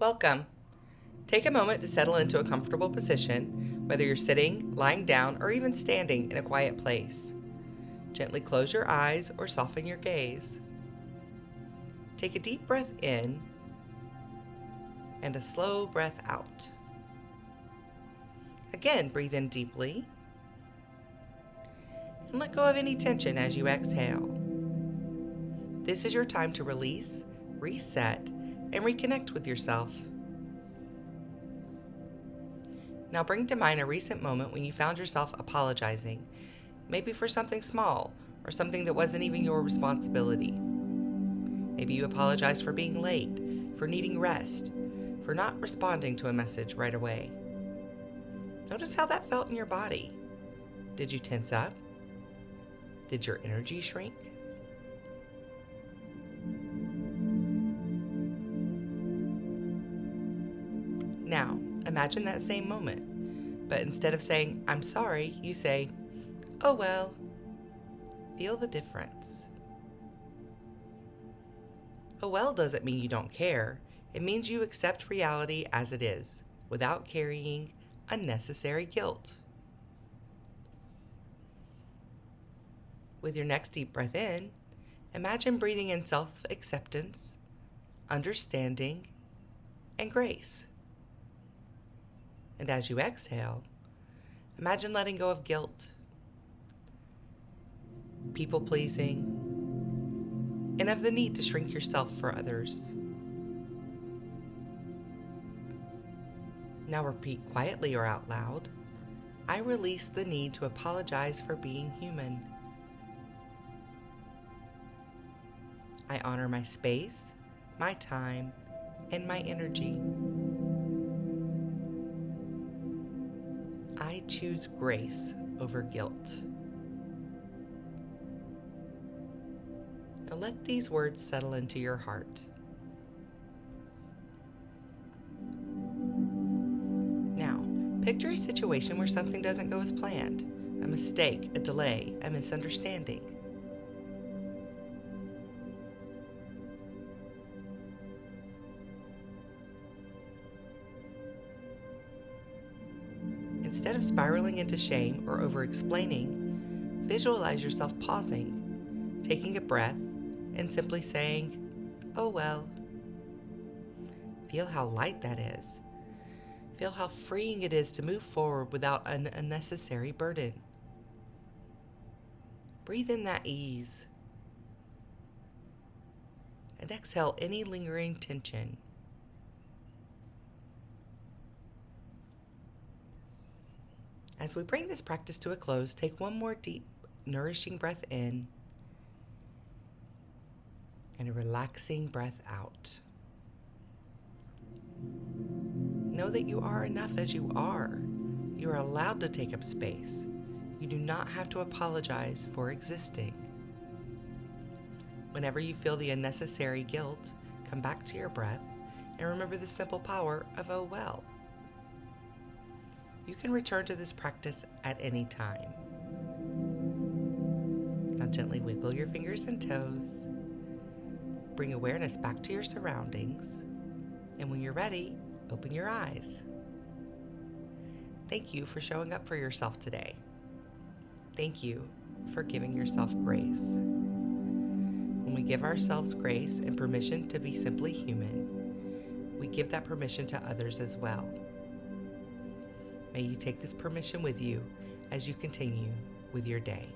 Welcome. Take a moment to settle into a comfortable position, whether you're sitting, lying down, or even standing in a quiet place. Gently close your eyes or soften your gaze. Take a deep breath in and a slow breath out. Again, breathe in deeply and let go of any tension as you exhale. This is your time to release, reset, and reconnect with yourself. Now bring to mind a recent moment when you found yourself apologizing, maybe for something small or something that wasn't even your responsibility. Maybe you apologized for being late, for needing rest, for not responding to a message right away. Notice how that felt in your body. Did you tense up? Did your energy shrink? Now, imagine that same moment, but instead of saying, "I'm sorry," you say, "Oh well." Feel the difference. "Oh well" doesn't mean you don't care. It means you accept reality as it is, without carrying unnecessary guilt. With your next deep breath in, imagine breathing in self-acceptance, understanding, and grace. And as you exhale, imagine letting go of guilt, people-pleasing, and of the need to shrink yourself for others. Now repeat quietly or out loud, "I release the need to apologize for being human. I honor my space, my time, and my energy. I choose grace over guilt." Now let these words settle into your heart. Now, picture a situation where something doesn't go as planned, a mistake, a delay, a misunderstanding. Instead of spiraling into shame or over-explaining, visualize yourself pausing, taking a breath, and simply saying, "Oh well." Feel how light that is. Feel how freeing it is to move forward without an unnecessary burden. Breathe in that ease and exhale any lingering tension. As we bring this practice to a close, take one more deep, nourishing breath in and a relaxing breath out. Know that you are enough as you are. You are allowed to take up space. You do not have to apologize for existing. Whenever you feel the unnecessary guilt, come back to your breath and remember the simple power of "oh well." You can return to this practice at any time. Now gently wiggle your fingers and toes. Bring awareness back to your surroundings. And when you're ready, open your eyes. Thank you for showing up for yourself today. Thank you for giving yourself grace. When we give ourselves grace and permission to be simply human, we give that permission to others as well. May you take this permission with you as you continue with your day.